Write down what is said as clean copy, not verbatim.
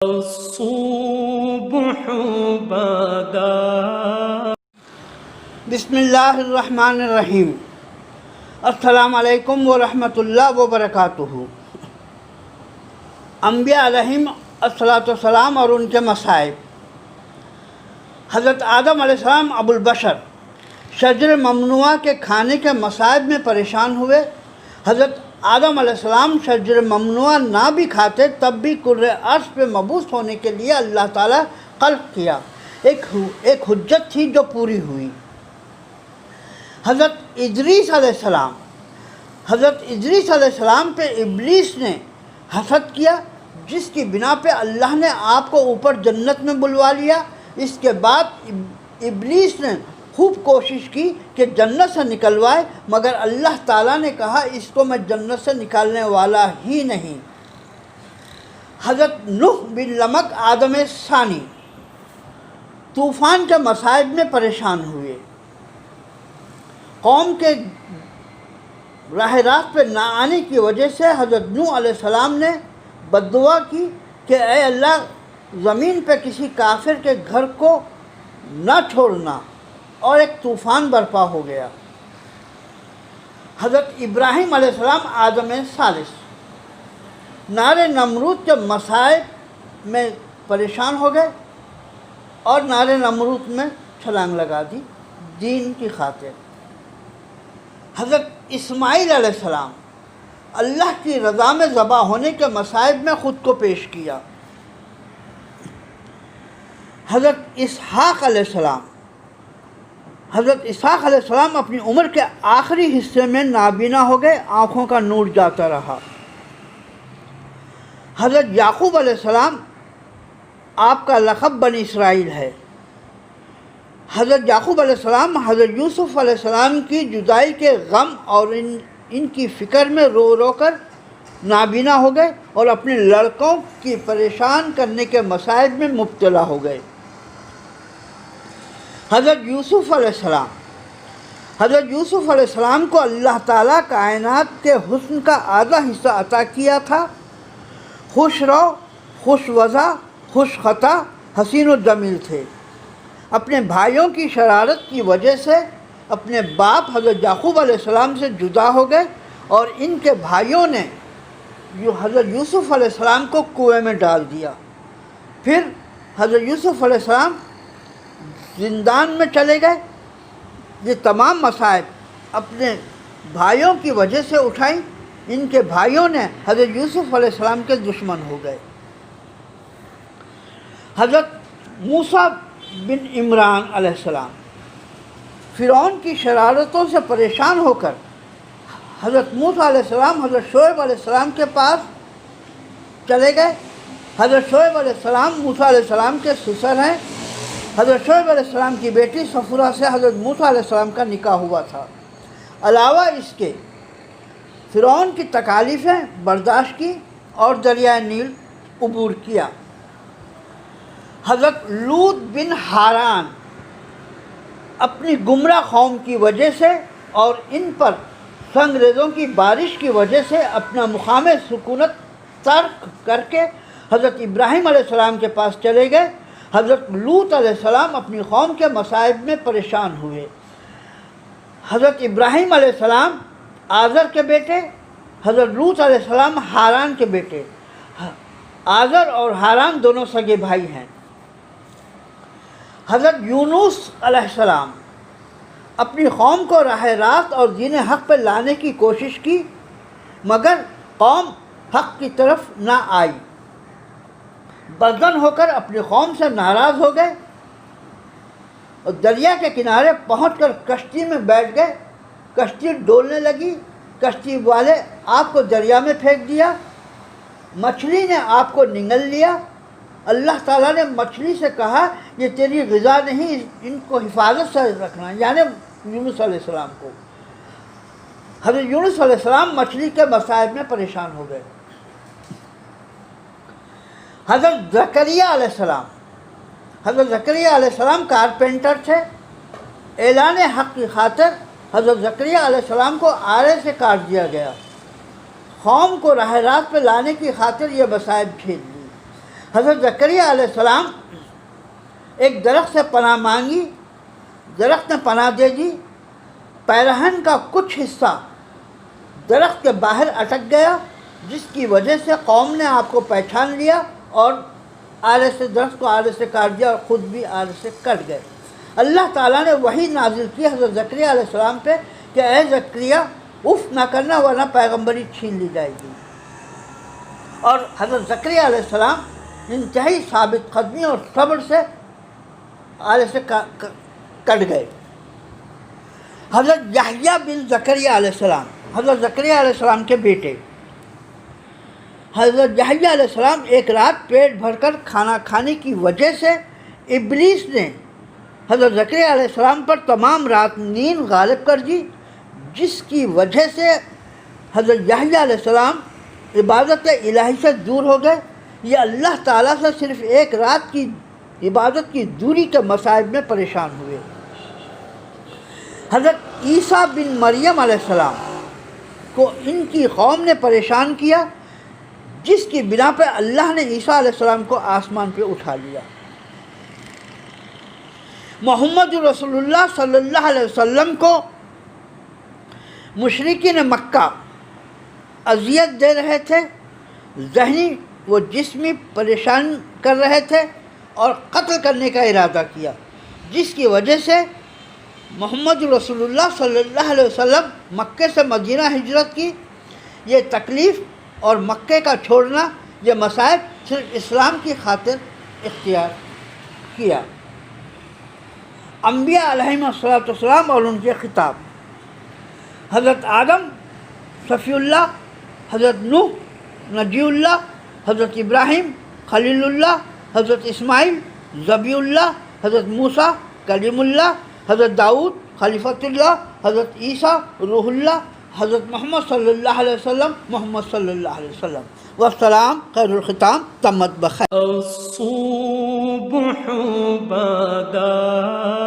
الصبح بدا. بسم اللہ الرحمن الرحیم. السلام علیکم ورحمۃ اللہ وبرکاتہ. انبیاء علیہم الصلاۃ والسلام اور ان کے مصائب. حضرت آدم علیہ السلام ابو البشر شجر ممنوعہ کے کھانے کے مصائب میں پریشان ہوئے. حضرت آدم علیہ السلام شجر ممنوعہ نہ بھی کھاتے تب بھی کرۂ عرش پہ مبعوث ہونے کے لیے اللہ تعالیٰ خلق کیا. ایک حجت تھی جو پوری ہوئی. حضرت ادریس علیہ السلام پہ ابلیس نے حسد کیا، جس کی بنا پہ اللہ نے آپ کو اوپر جنت میں بلوا لیا. اس کے بعد ابلیس نے خوب کوشش کی کہ جنت سے نکلوائے، مگر اللہ تعالیٰ نے کہا اس کو میں جنت سے نکالنے والا ہی نہیں. حضرت نوح بن لمک آدم ثانی طوفان کے مصائب میں پریشان ہوئے. قوم کے راہ راست پہ نہ آنے کی وجہ سے حضرت نوح علیہ السلام نے بد دعا کی کہ اے اللہ زمین پہ کسی کافر کے گھر کو نہ چھوڑنا، اور ایک طوفان برپا ہو گیا. حضرت ابراہیم علیہ السلام آدم ثالث نار نمرود کے مصائب میں پریشان ہو گئے اور نار نمرود میں چھلانگ لگا دی دین کی خاطر. حضرت اسماعیل علیہ السلام اللہ کی رضا میں ذبح ہونے کے مصائب میں خود کو پیش کیا. حضرت اسحاق علیہ السلام اپنی عمر کے آخری حصے میں نابینا ہو گئے، آنکھوں کا نور جاتا رہا. حضرت یعقوب علیہ السلام آپ کا لقب بنی اسرائیل ہے. حضرت یعقوب علیہ السلام حضرت یوسف علیہ السلام کی جدائی کے غم اور ان کی فکر میں رو رو کر نابینا ہو گئے اور اپنے لڑکوں کی پریشان کرنے کے مصائب میں مبتلا ہو گئے. حضرت یوسف علیہ السلام کو اللہ تعالیٰ کائنات کے حسن کا آدھا حصہ عطا کیا تھا. خوش رو، خوش وضع، خوش خطا، حسین و جمیل تھے. اپنے بھائیوں کی شرارت کی وجہ سے اپنے باپ حضرت یعقوب علیہ السلام سے جدا ہو گئے اور ان کے بھائیوں نے حضرت یوسف علیہ السلام کو کنویں میں ڈال دیا. پھر حضرت یوسف علیہ السلام زندان میں چلے گئے. یہ تمام مصائب اپنے بھائیوں کی وجہ سے اٹھائیں. ان کے بھائیوں نے حضرت یوسف علیہ السلام کے دشمن ہو گئے. حضرت موسیٰ بن عمران علیہ السلام فرعون کی شرارتوں سے پریشان ہو کر حضرت موسیٰ علیہ السلام حضرت شعیب علیہ السلام کے پاس چلے گئے. حضرت شعیب علیہ السلام موسیٰ علیہ السلام کے سسر ہیں. حضرت شعیب علیہ السلام کی بیٹی صفورہ سے حضرت موسیٰ علیہ السلام کا نکاح ہوا تھا. علاوہ اس کے فرعون کی تکالیفیں برداشت کی اور دریائے نیل عبور کیا. حضرت لوط بن حاران اپنی گمراہ قوم کی وجہ سے اور ان پر سنگریزوں کی بارش کی وجہ سے اپنا مقام سکونت ترک کر کے حضرت ابراہیم علیہ السلام کے پاس چلے گئے. حضرت لوط علیہ السلام اپنی قوم کے مصائب میں پریشان ہوئے. حضرت ابراہیم علیہ السلام آزر کے بیٹے، حضرت لوط علیہ السلام حاران کے بیٹے. آزر اور حاران دونوں سگے بھائی ہیں. حضرت یونس علیہ السلام اپنی قوم کو راہ راست اور دین حق پہ لانے کی کوشش کی، مگر قوم حق کی طرف نہ آئی. بدن ہو کر اپنی قوم سے ناراض ہو گئے اور دریا کے کنارے پہنچ کر کشتی میں بیٹھ گئے. کشتی ڈولنے لگی. کشتی والے آپ کو دریا میں پھینک دیا. مچھلی نے آپ کو نگل لیا. اللہ تعالیٰ نے مچھلی سے کہا یہ تیری غذا نہیں، ان کو حفاظت سے رکھنا، یعنی یونس علیہ السلام کو. حضرت یونس علیہ السلام مچھلی کے مصائب میں پریشان ہو گئے. حضرت زکریا علیہ السلام کارپینٹر تھے. اعلان حق کی خاطر حضرت زکریا علیہ السلام کو آرے سے کاٹ دیا گیا. قوم کو راہ راست پہ لانے کی خاطر یہ مصائب جھیل لی. حضرت زکریا علیہ السلام ایک درخت سے پناہ مانگی، درخت نے پناہ دے دی، پیرہن کا کچھ حصہ درخت کے باہر اٹک گیا، جس کی وجہ سے قوم نے آپ کو پہچان لیا اور آلے سے درخت کو آلے سے کاٹ دیا اور خود بھی آلے سے کٹ گئے۔ اللہ تعالیٰ نے وحی نازل کی حضرت زکریا علیہ السلام پہ کہ اے زکریا اف نہ کرنا ورنہ پیغمبری چھین لی جائے گی، اور حضرت زکریا علیہ السلام انتہائی ثابت قدمی اور صبر سے آلے سے کٹ گئے۔ حضرت یحییٰ بن زکریا علیہ السلام، حضرت زکریا علیہ السلام کے بیٹے، حضرت یحییٰ علیہ السلام ایک رات پیٹ بھر کر کھانا کھانے کی وجہ سے ابلیس نے حضرت زکریا علیہ السلام پر تمام رات نیند غالب کر دی، جس کی وجہ سے حضرت یحییٰ علیہ السلام عبادت الہی سے دور ہو گئے۔ یہ اللہ تعالیٰ سے صرف ایک رات کی عبادت کی دوری کے مصائب میں پریشان ہوئے۔ حضرت عیسیٰ بن مریم علیہ السلام کو ان کی قوم نے پریشان کیا، جس کی بنا پہ اللہ نے عیسیٰ علیہ السلام کو آسمان پہ اٹھا لیا۔ محمد رسول اللہ صلی اللہ علیہ وسلم کو مشرکین مکہ اذیت دے رہے تھے، ذہنی و جسمی پریشان کر رہے تھے اور قتل کرنے کا ارادہ کیا، جس کی وجہ سے محمد رسول اللہ صلی اللہ علیہ وسلم مکے سے مدینہ ہجرت کی۔ یہ تکلیف اور مکے کا چھوڑنا، یہ مصائب صرف اسلام کی خاطر اختیار کیا۔ انبیاء علیہم السلام اور ان کے خطاب، حضرت آدم صفی اللہ، حضرت نوح نجی اللہ، حضرت ابراہیم خلیل اللہ، حضرت اسماعیل ذبیح اللہ، حضرت موسیٰ کلیم اللہ، حضرت داؤد خلیفۃ اللہ، حضرت عیسیٰ روح اللہ، حضرت محمد صلی اللہ علیہ وسلم محمد صلی اللہ علیہ وسلم۔ والسلام، خیر الختام، تمت بخیر۔ الصبح بدا